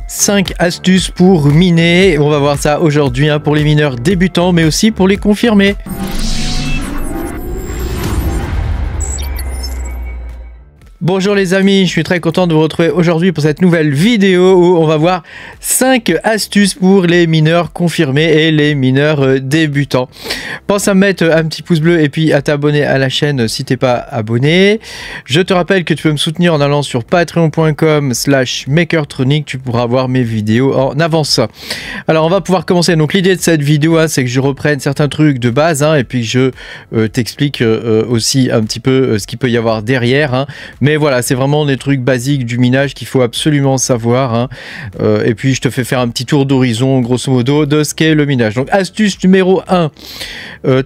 5 astuces pour miner. On va voir ça aujourd'hui pour les mineurs débutants, mais aussi pour les confirmés. Bonjour les amis, je suis très content de vous retrouver aujourd'hui pour cette nouvelle vidéo où on va voir 5 astuces pour les mineurs confirmés et les mineurs débutants. Pense à me mettre un petit pouce bleu et puis à t'abonner à la chaîne si t'es pas abonné. Je te rappelle que tu peux me soutenir en allant sur patreon.com/makertronic, tu pourras voir mes vidéos en avance. Alors on va pouvoir commencer. Donc l'idée de cette vidéo, c'est que je reprenne certains trucs de base et puis je t'explique aussi un petit peu ce qu'il peut y avoir derrière. Mais voilà, c'est vraiment des trucs basiques du minage qu'il faut absolument savoir. Et puis, je te fais faire un petit tour d'horizon, grosso modo, de ce qu'est le minage. Donc, astuce numéro 1.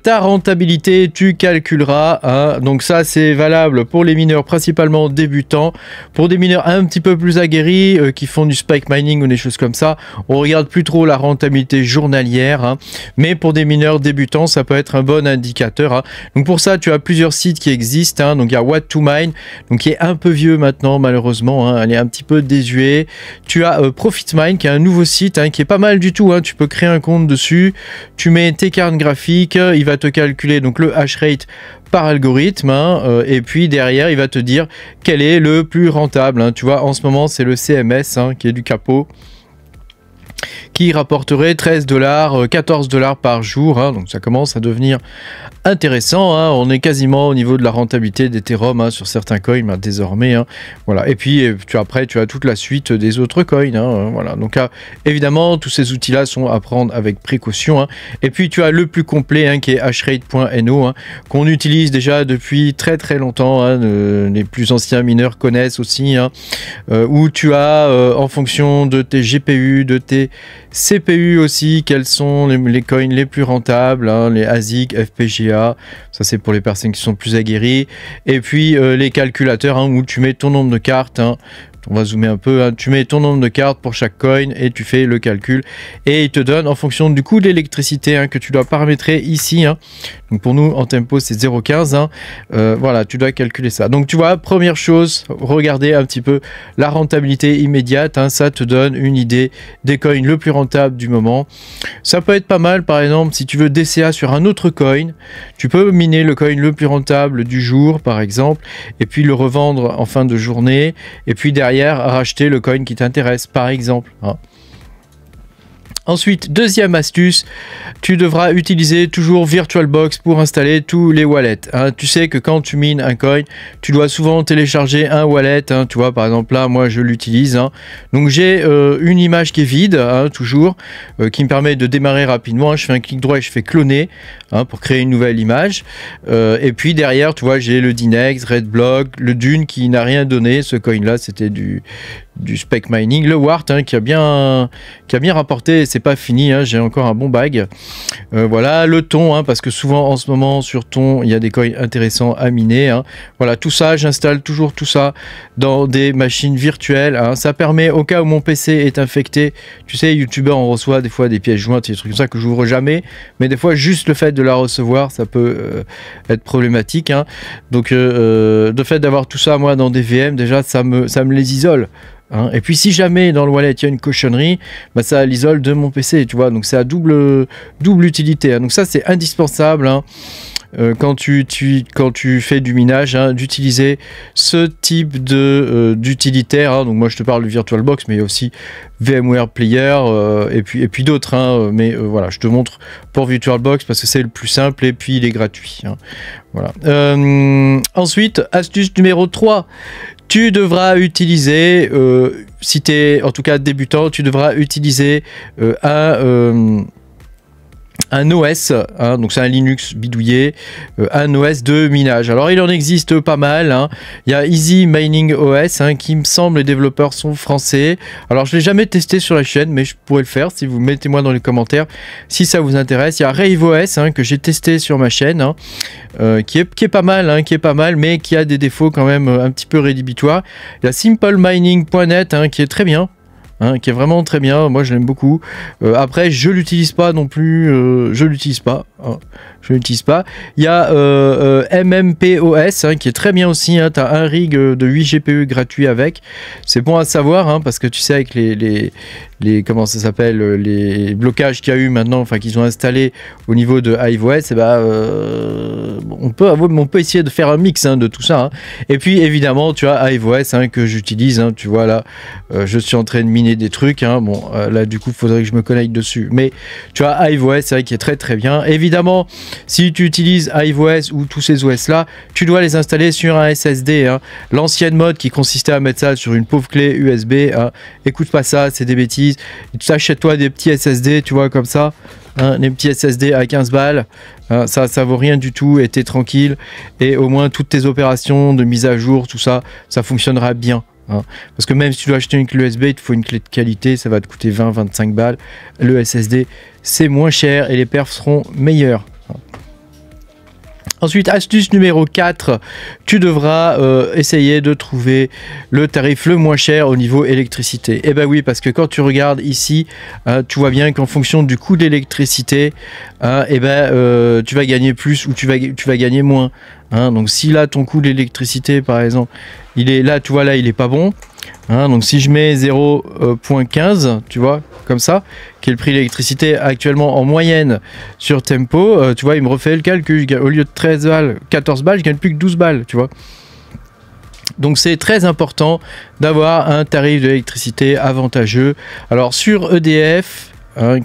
Ta rentabilité, tu calculeras. Donc, ça, c'est valable pour les mineurs principalement débutants. Pour des mineurs un petit peu plus aguerris, qui font du spike mining ou des choses comme ça, on regarde plus trop la rentabilité journalière. Mais pour des mineurs débutants, ça peut être un bon indicateur. Donc, pour ça, tu as plusieurs sites qui existent. Donc, il y a What2Mine, donc qui est un peu vieux maintenant malheureusement, elle est un petit peu désuée. Tu as ProfitMine qui est un nouveau site qui est pas mal du tout, tu peux créer un compte dessus, tu mets tes cartes graphiques, il va te calculer donc le hash rate par algorithme et puis derrière il va te dire quel est le plus rentable. Tu vois, en ce moment c'est le CMS qui est du capot, qui rapporterait 13 $, 14 $ par jour. Donc ça commence à devenir intéressant. On est quasiment au niveau de la rentabilité d'Ethereum sur certains coins désormais. Voilà. Et puis après tu as toute la suite des autres coins. Voilà. Donc évidemment tous ces outils là sont à prendre avec précaution. Et puis tu as le plus complet qui est hashrate.no qu'on utilise déjà depuis très très longtemps. Les plus anciens mineurs connaissent aussi. Où tu as en fonction de tes GPU, de tes CPU aussi, quels sont les coins les plus rentables, les ASIC, FPGA, ça c'est pour les personnes qui sont plus aguerries, et puis les calculateurs où tu mets ton nombre de cartes. On va zoomer un peu, tu mets ton nombre de cartes pour chaque coin et tu fais le calcul et il te donne en fonction du coût de l'électricité que tu dois paramétrer ici. Donc pour nous en tempo c'est 0,15. Voilà, tu dois calculer ça. Donc tu vois, première chose, regardez un petit peu la rentabilité immédiate. Ça te donne une idée des coins le plus rentable du moment. Ça peut être pas mal, par exemple, si tu veux DCA sur un autre coin, tu peux miner le coin le plus rentable du jour, par exemple, et puis le revendre en fin de journée, et puis derrière racheter le coin qui t'intéresse, par exemple. Ensuite, deuxième astuce, tu devras utiliser toujours VirtualBox pour installer tous les wallets. Tu sais que quand tu mines un coin, tu dois souvent télécharger un wallet. Tu vois, par exemple là, moi je l'utilise. Donc j'ai une image qui est vide, toujours, qui me permet de démarrer rapidement. Je fais un clic droit et je fais cloner pour créer une nouvelle image. Et puis derrière, tu vois, j'ai le Dynex, Redblock, le Dune qui n'a rien donné. Ce coin là, c'était du spec mining, le Wart qui a bien rapporté. C'est pas fini, j'ai encore un bon bag. Voilà, le thon, parce que souvent en ce moment sur thon il y a des coins intéressants à miner. Voilà, tout ça, j'installe toujours tout ça dans des machines virtuelles. Ça permet, au cas où mon PC est infecté, tu sais, youtubeur on reçoit des fois des pièces jointes et des trucs comme ça que j'ouvre jamais, mais des fois juste le fait de la recevoir ça peut être problématique. Donc le fait d'avoir tout ça moi dans des VM, déjà ça me les isole. Et puis si jamais dans le wallet il y a une cochonnerie, ça l'isole de mon PC, tu vois, donc c'est à double utilité. Donc ça c'est indispensable quand tu fais du minage, d'utiliser ce type d'utilitaire. Donc moi je te parle du VirtualBox, mais il y a aussi VMware Player et puis d'autres. Mais voilà, je te montre pour VirtualBox parce que c'est le plus simple et puis il est gratuit. Voilà. Ensuite, astuce numéro 3. Tu devras utiliser, si tu es en tout cas débutant, tu devras utiliser un OS, donc c'est un Linux bidouillé, un OS de minage. Alors il en existe pas mal. Il y a Easy Mining OS qui me semble les développeurs sont français. Alors je l'ai jamais testé sur la chaîne, mais je pourrais le faire si vous mettez-moi dans les commentaires si ça vous intéresse. Il y a Rave OS que j'ai testé sur ma chaîne, qui est pas mal, mais qui a des défauts quand même un petit peu rédhibitoires. Il y a SimpleMining.net qui est très bien. qui est vraiment très bien. Moi, je l'aime beaucoup. Après, je l'utilise pas non plus. Je l'utilise pas. je n'utilise pas. Il y a MMPOS qui est très bien aussi. Tu as un rig de 8 GPU gratuit avec. C'est bon à savoir parce que tu sais avec les comment ça s'appelle, les blocages qu'il y a eu maintenant, enfin qu'ils ont installés au niveau de iOS, on peut essayer de faire un mix de tout ça. Et puis évidemment tu as iOS que j'utilise. Tu vois là, je suis en train de miner des trucs. Bon là du coup il faudrait que je me connecte dessus. Mais tu as iOS, c'est vrai qui est très très bien. Évidemment, si tu utilises iOS ou tous ces OS là, tu dois les installer sur un SSD. L'ancienne mode qui consistait à mettre ça sur une pauvre clé USB, écoute pas ça, c'est des bêtises. Achète-toi des petits SSD, tu vois, comme ça, des petits SSD à 15 balles, ça vaut rien du tout, et t'es tranquille, et au moins toutes tes opérations de mise à jour, tout ça, ça fonctionnera bien. Parce que même si tu dois acheter une clé USB, il te faut une clé de qualité, ça va te coûter 20-25 balles. Le SSD, c'est moins cher et les perfs seront meilleurs. Ensuite, astuce numéro 4, tu devras essayer de trouver le tarif le moins cher au niveau électricité. Et ben oui, parce que quand tu regardes ici, tu vois bien qu'en fonction du coût d'électricité, tu vas gagner plus ou tu vas gagner moins. Donc si là, ton coût d'électricité, par exemple, il est là, tu vois là, il est pas bon. Donc si je mets 0.15, tu vois, comme ça, qui est le prix de l'électricité actuellement en moyenne sur Tempo, tu vois, il me refait le calcul. Au lieu de 13 balles, 14 balles, je gagne plus que 12 balles, tu vois. Donc c'est très important d'avoir un tarif de l'électricité avantageux. Alors sur EDF,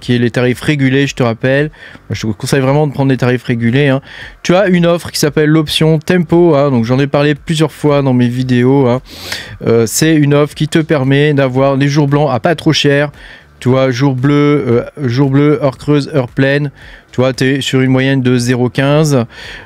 qui est les tarifs régulés, je te rappelle, je te conseille vraiment de prendre des tarifs régulés. Tu as une offre qui s'appelle l'option Tempo, donc j'en ai parlé plusieurs fois dans mes vidéos. C'est une offre qui te permet d'avoir les jours blancs à pas trop cher. Tu vois, jour bleu, heure creuse, heure pleine. Tu vois, tu es sur une moyenne de 0,15.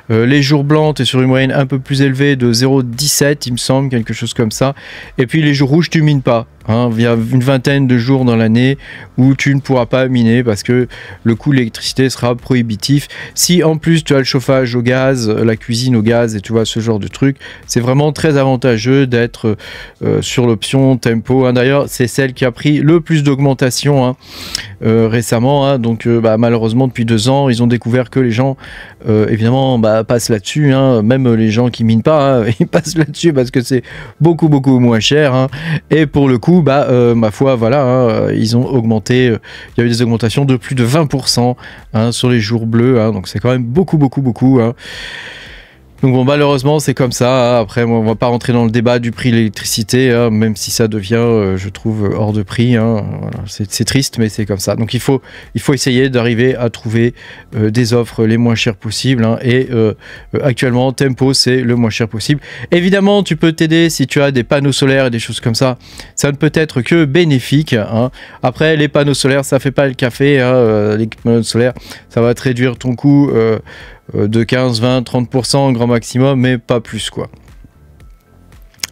Les jours blancs, tu es sur une moyenne un peu plus élevée de 0,17, il me semble, quelque chose comme ça. Et puis les jours rouges, tu mines pas. Il y a une vingtaine de jours dans l'année où tu ne pourras pas miner parce que le coût de l'électricité sera prohibitif. Si en plus tu as le chauffage au gaz, la cuisine au gaz et tu vois ce genre de truc, c'est vraiment très avantageux d'être sur l'option Tempo. D'ailleurs, c'est celle qui a pris le plus d'augmentation récemment. Donc malheureusement, depuis 2 ans, ils ont découvert que les gens évidemment passent là-dessus. Même les gens qui minent pas, ils passent là-dessus parce que c'est beaucoup moins cher. Et pour le coup, ma foi, voilà, ils ont augmenté. Il y a eu des augmentations de plus de 20% sur les jours bleus. Donc c'est quand même beaucoup. Donc bon, malheureusement c'est comme ça. Après, on va pas rentrer dans le débat du prix de l'électricité, même si ça devient, je trouve, hors de prix. Voilà. C'est triste, mais c'est comme ça. Donc il faut essayer d'arriver à trouver des offres les moins chères possibles. Et actuellement, Tempo, c'est le moins cher possible. Évidemment, tu peux t'aider si tu as des panneaux solaires et des choses comme ça. Ça ne peut être que bénéfique. Après, les panneaux solaires, ça fait pas le café. Les panneaux solaires, ça va te réduire ton coût de 15, 20, 30% grand maximum, mais pas plus quoi.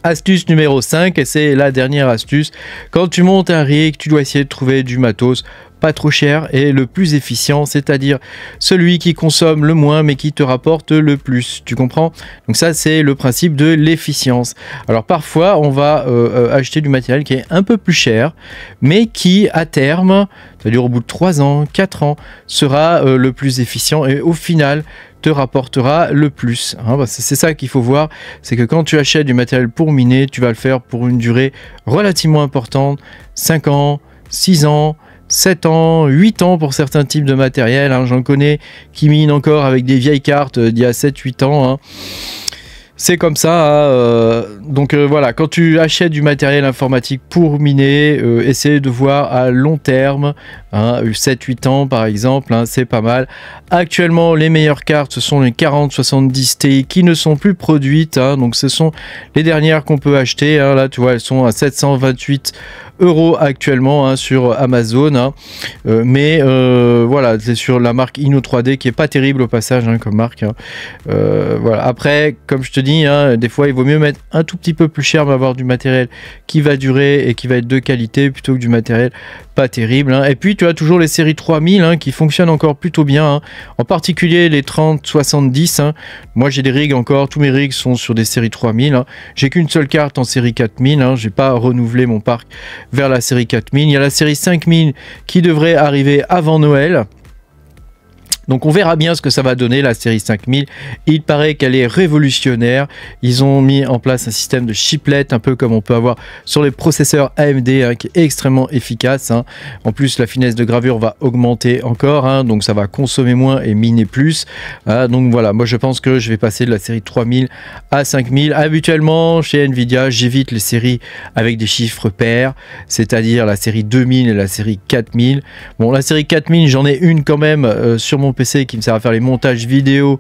Astuce numéro 5, et c'est la dernière astuce. Quand tu montes un rig, tu dois essayer de trouver du matos pas trop cher et le plus efficient, c'est-à-dire celui qui consomme le moins mais qui te rapporte le plus. Tu comprends? Donc ça, c'est le principe de l'efficience. Alors parfois, on va acheter du matériel qui est un peu plus cher, mais qui à terme, c'est-à-dire au bout de 3 ans, 4 ans, sera le plus efficient et au final te rapportera le plus. C'est ça qu'il faut voir, c'est que quand tu achètes du matériel pour miner, tu vas le faire pour une durée relativement importante, 5 ans, 6 ans, 7 ans, 8 ans pour certains types de matériel. J'en connais qui minent encore avec des vieilles cartes d'il y a 7-8 ans. C'est comme ça. Donc voilà, quand tu achètes du matériel informatique pour miner, essaie de voir à long terme, 7-8 ans par exemple, c'est pas mal. Actuellement, les meilleures cartes, ce sont les 4070 Ti qui ne sont plus produites. Donc ce sont les dernières qu'on peut acheter. Là, tu vois, elles sont à 728 € actuellement sur Amazon. Mais voilà, c'est sur la marque Inno3D qui est pas terrible au passage comme marque. Voilà. Après, comme je te dis, des fois il vaut mieux mettre un tout petit peu plus cher mais avoir du matériel qui va durer et qui va être de qualité plutôt que du matériel pas terrible. Et puis tu as toujours les séries 3000 qui fonctionnent encore plutôt bien, en particulier les 3070. Moi j'ai des rigs encore, tous mes rigs sont sur des séries 3000. J'ai qu'une seule carte en série 4000, j'ai pas renouvelé mon parc vers la série 4000. Il y a la série 5000 qui devrait arriver avant Noël. Donc on verra bien ce que ça va donner la série 5000. Il paraît qu'elle est révolutionnaire. Ils ont mis en place un système de chiplet, un peu comme on peut avoir sur les processeurs AMD, hein, qui est extrêmement efficace, hein. En plus, la finesse de gravure va augmenter encore, hein, donc ça va consommer moins et miner plus. Donc voilà, moi je pense que je vais passer de la série 3000 à 5000. Habituellement, chez Nvidia, j'évite les séries avec des chiffres pairs, c'est-à-dire la série 2000 et la série 4000. Bon, la série 4000, j'en ai une quand même sur mon PC qui me sert à faire les montages vidéo,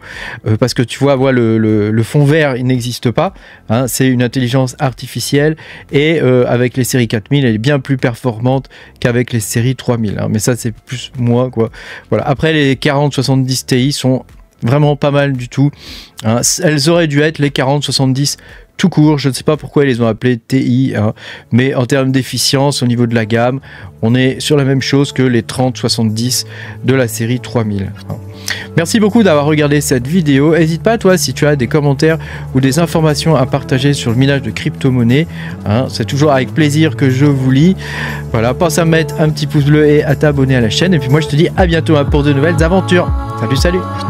parce que tu vois, le fond vert, il n'existe pas, hein, c'est une intelligence artificielle, et avec les séries 4000, elle est bien plus performante qu'avec les séries 3000, hein, mais ça c'est plus moi, quoi. Voilà. Après, les 4070 Ti sont vraiment pas mal du tout, hein. Elles auraient dû être les 4070 tout court, je ne sais pas pourquoi ils les ont appelés TI, hein, mais en termes d'efficience au niveau de la gamme, on est sur la même chose que les 3070 de la série 3000. Merci beaucoup d'avoir regardé cette vidéo. N'hésite pas, toi, si tu as des commentaires ou des informations à partager sur le minage de crypto-monnaie, hein, c'est toujours avec plaisir que je vous lis. Voilà, pense à mettre un petit pouce bleu et à t'abonner à la chaîne. Et puis moi, je te dis à bientôt, hein, pour de nouvelles aventures. Salut, salut!